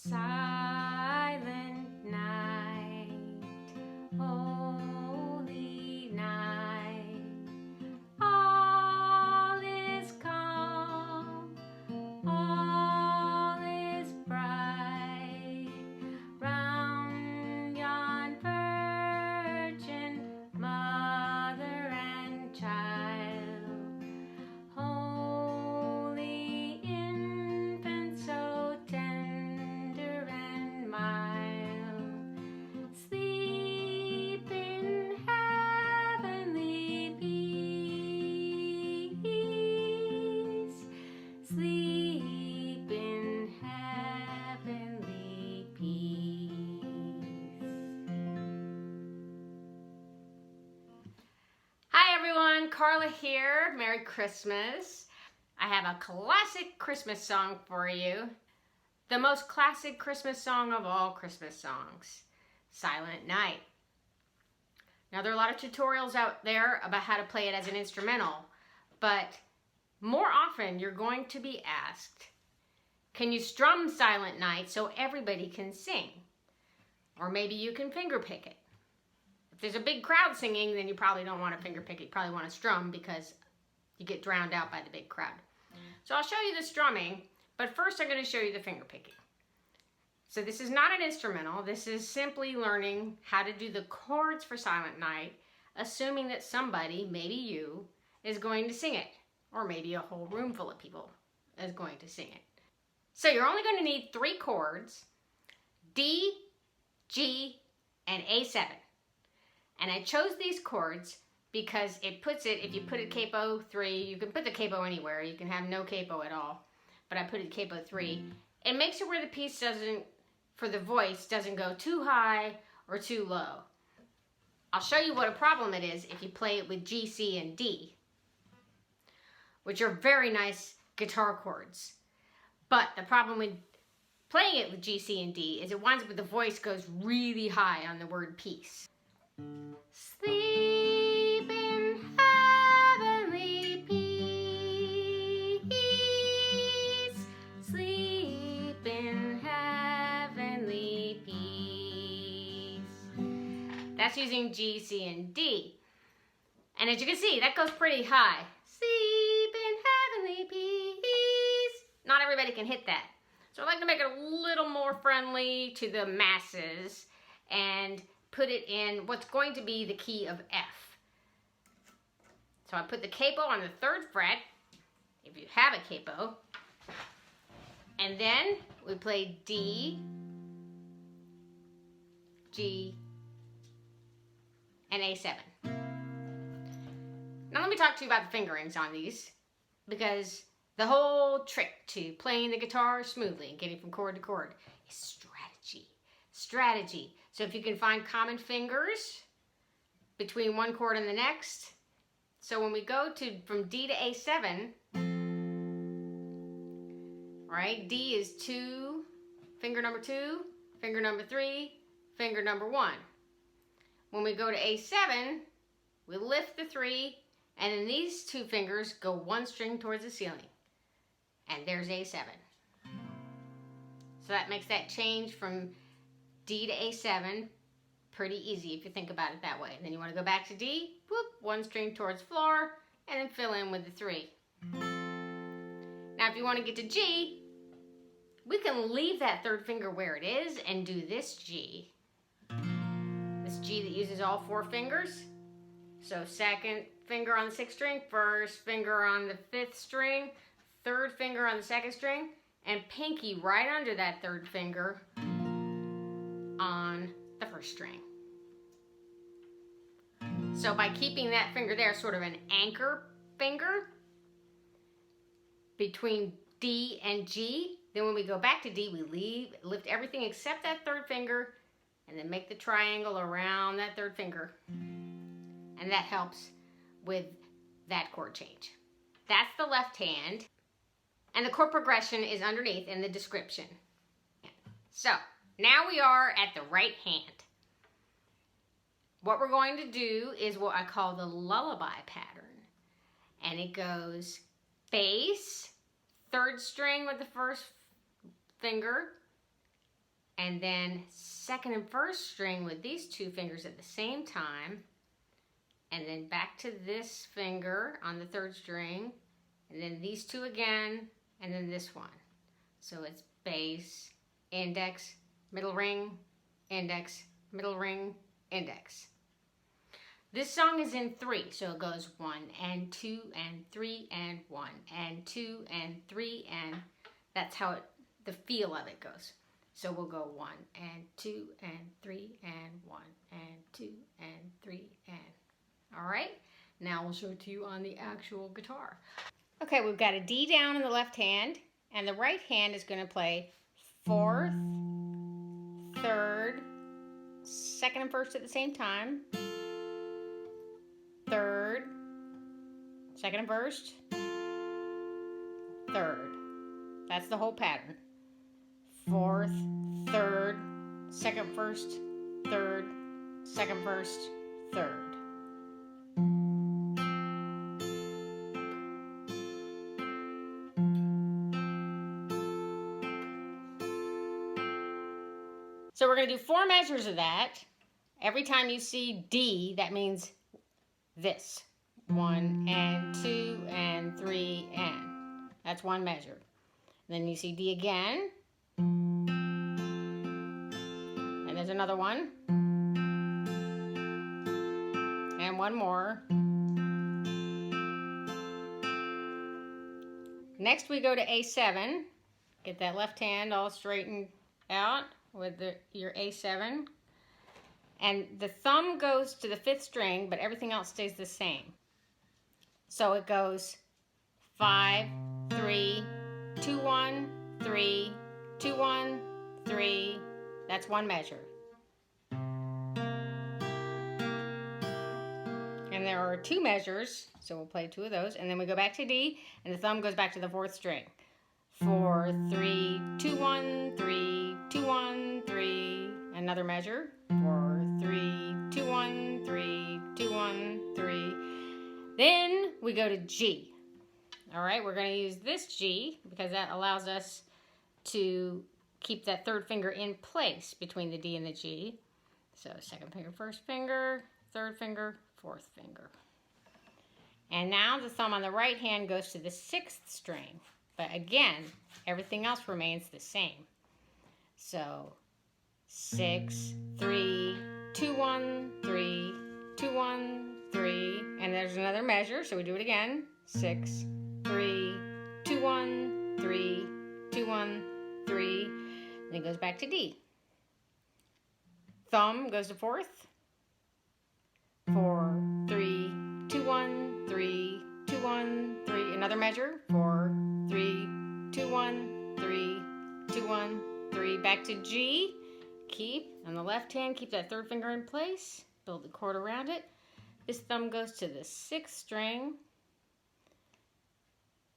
Silent night, holy night, all is calm, all is bright, round yon virgin mother and child, holy infant so tender and mild, sleep in heavenly peace, sleep in heavenly peace. Hi everyone, Carla here. Merry Christmas. I have a classic Christmas song for you. The most classic Christmas song of all Christmas songs, Silent Night. Now there are a lot of tutorials out there about how to play it as an instrumental, but more often you're going to be asked, can you strum Silent Night so everybody can sing? Or maybe you can finger pick it. If there's a big crowd singing, then you probably don't want to finger pick it. You probably want to strum because you get drowned out by the big crowd. So I'll show you the strumming, but first I'm going to show you the finger picking. So this is not an instrumental. This is simply learning how to do the chords for Silent Night, assuming that somebody, maybe you, is going to sing it. Or maybe a whole room full of people is going to sing it. So you're only going to need 3 chords, D, G, and A7. And I chose these chords because it puts it, if you put a capo 3, you can put the capo anywhere. You can have no capo at all. But I put it capo 3. It makes it where the piece doesn't, for the voice, doesn't go too high or too low. I'll show you what a problem it is if you play it with G, C, and D, which are very nice guitar chords. But the problem with playing it with G, C, and D is it winds up with the voice goes really high on the word peace. Sleep in heavenly peace, sleep in heavenly peace. That's using G, C, and D. And as you can see, that goes pretty high. Sleep in heavenly peace. Not everybody can hit that. So I like to make it a little more friendly to the masses and put it in what's going to be the key of F. So I put the capo on the 3rd fret, if you have a capo, and then we play D, G, and A7. Now let me talk to you about the fingerings on these, because the whole trick to playing the guitar smoothly and getting from chord to chord is strategy. Strategy. So if you can find common fingers between one chord and the next. So when we go to from D to A7, right? D is 2, finger number 2, finger number 3, finger number 1. When we go to A7, we lift the 3, and then these 2 fingers go 1 string towards the ceiling. And there's A7. So that makes that change from D to A7 pretty easy if you think about it that way. And then you want to go back to D, whoop, 1 string towards floor, and then fill in with the 3. Now if you want to get to G, we can leave that 3rd finger where it is and do this G. This G that uses all 4 fingers. So 2nd finger on the 6th string, 1st finger on the 5th string, 3rd finger on the 2nd string, and pinky right under that 3rd finger on the 1st string. So by keeping that finger there, sort of an anchor finger between D and G, then when we go back to D, we lift everything except that 3rd finger, and then make the triangle around that 3rd finger. And that helps with that chord change. That's the left hand. And the chord progression is underneath in the description. So, now we are at the right hand. What we're going to do is what I call the lullaby pattern. And it goes bass, 3rd string with the 1st finger, and then second and first string with these two fingers at the same time, and then back to this finger on the third string, and then these two again, and then this one. So it's bass, index, middle ring, index, middle ring, index. This song is in 3, so it goes 1 and 2 and 3 and 1 and 2 and 3, and that's how the feel of it goes. So we'll go 1 and 2 and 3 and 1 and 2 and 3 and. All right, now we'll show it to you on the actual guitar. Okay, we've got a D down in the left hand, and the right hand is going to play 4th, 3rd, 2nd and 1st at the same time, 3rd, 2nd and 1st, 3rd. That's the whole pattern. 4th, 3rd, 2nd, 1st, 3rd, 2nd, 1st, 3rd. So we're going to do 4 measures of that. Every time you see D, that means this. 1 and 2 and 3 and. That's 1 measure. Then you see D again. And there's another one. And one more. Next we go to A7. Get that left hand all straightened out with your A7. And the thumb goes to the 5th string, but everything else stays the same. So it goes 5, 3, 2, 1, 3, 2, 1, 3. That's 1 measure. And there are 2 measures, so we'll play 2 of those. And then we go back to D, and the thumb goes back to the 4th string. 4, 3, 2, 1, 3, 2, 1, 3. Another measure. 4, 3, 2, 1, 3, 2, 1, 3. Then we go to G. All right, we're going to use this G because that allows us to keep that 3rd finger in place between the D and the G. So 2nd finger, 1st finger, 3rd finger, 4th finger. And now the thumb on the right hand goes to the 6th string. But again, everything else remains the same. So 6, 3, 2, 1, 3, 2, 1, 3. And there's another measure, so we do it again. 6, 3, 2, 1, 3, 2, 1, 3. Then it goes back to D. Thumb goes to 4th. 4, 3, 2, 1, 3, 2, 1, 3. Another measure. 4, 3, 2, 1, 3, 2, 1, 3. Back to G. Keep on the left hand, keep that 3rd finger in place. Build the chord around it. This thumb goes to the 6th string.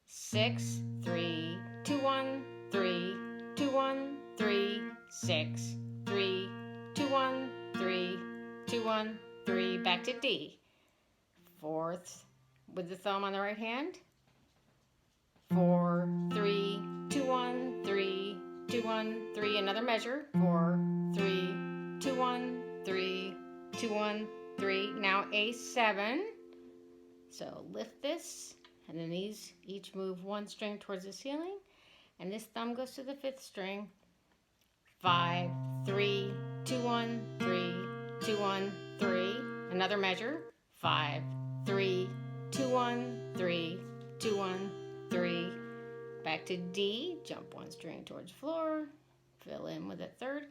6, 3, 2, 1, 3, 2, 1, 3, 6, 3, 2, 1, 3, 2, 1, 3. Back to D. 4th with the thumb on the right hand. 4, 3, 2, 1, 3, 2, 1, 3. Another measure. 4, 3, 2, 1, 3, 2, 1, 3. Now A7. So lift this, and then these each move 1 string towards the ceiling, and this thumb goes to the 5th string. 5, 3, 2, 1, 3, 2, 1, 3. Another measure. 5, 3, 2, 1, 3, 2, 1, 3. Back to D, jump 1 string towards floor, fill in with a 3rd,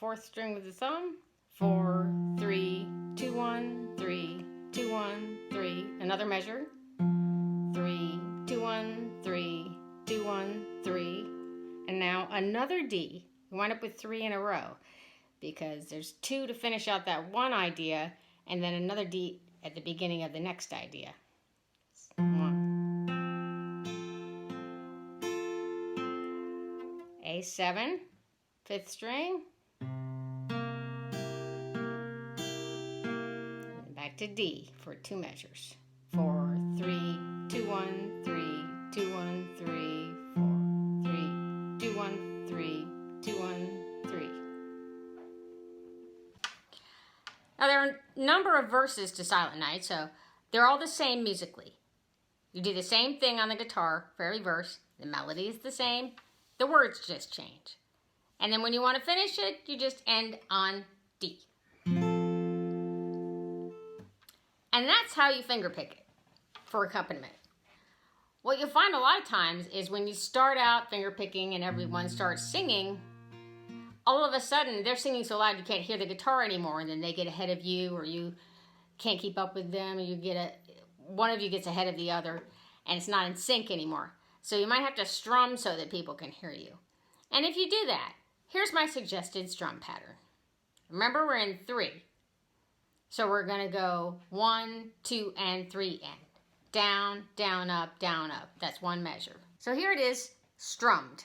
4th string with the thumb. 4, 3, 2, 1, 3, 2, 1, 3. Another measure. 3, 2, 1, 3, 2, 1, 3. And now another D. We wind up with 3 in a row because there's 2 to finish out that one idea, and then another D at the beginning of the next idea. 1. A7, 5th string. And back to D for 2 measures. 4, 3, 2, 1, 3, 2, 1, 3, 4, 3, 2, 1, 3, 2, 1, 3. number of verses to Silent Night, so they're all the same musically. You do the same thing on the guitar for every verse. The melody is the same. The words just change. And then when you want to finish it, you just end on D. And that's how you fingerpick it for accompaniment. What you'll find a lot of times is when you start out fingerpicking and everyone starts singing, all of a sudden they're singing so loud you can't hear the guitar anymore, and then they get ahead of you, or you can't keep up with them, or one of you gets ahead of the other, and it's not in sync anymore. So you might have to strum so that people can hear you. And if you do that, here's my suggested strum pattern. Remember, we're in 3. So we're going to go 1, 2, and 3, and down, down, up, down, up. That's one measure. So here it is, strummed.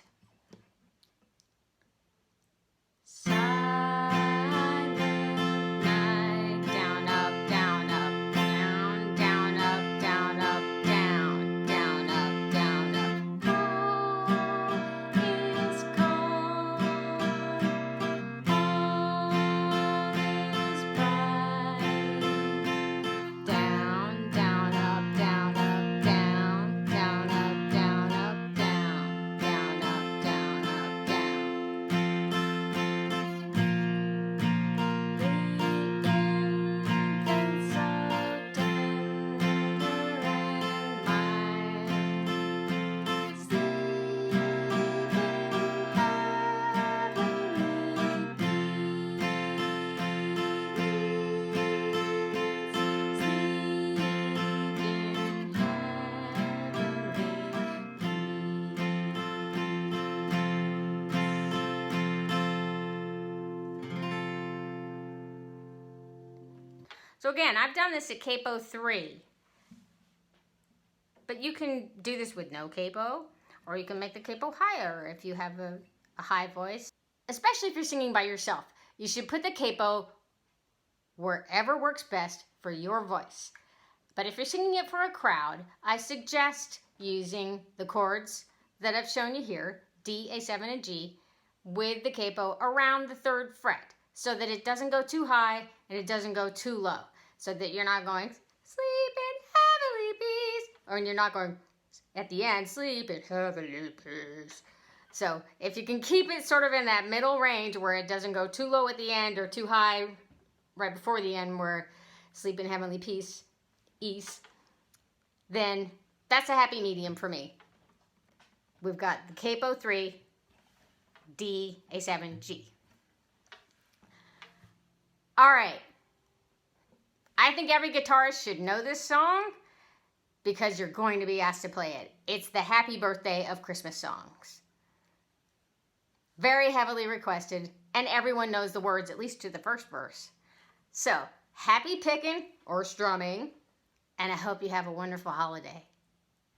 So again, I've done this at capo 3, but you can do this with no capo, or you can make the capo higher if you have a high voice. Especially if you're singing by yourself. You should put the capo wherever works best for your voice. But if you're singing it for a crowd, I suggest using the chords that I've shown you here, D, A7, and G, with the capo around the 3rd fret, so that it doesn't go too high and it doesn't go too low, so that you're not going, sleep in heavenly peace, or you're not going, at the end, sleep in heavenly peace. So if you can keep it sort of in that middle range where it doesn't go too low at the end or too high right before the end where sleep in heavenly peace, then that's a happy medium for me. We've got the capo 3, D, A7, G. All right. I think every guitarist should know this song because you're going to be asked to play it. It's the happy birthday of Christmas songs. Very heavily requested, and everyone knows the words, at least to the first verse. So, happy picking or strumming, and I hope you have a wonderful holiday.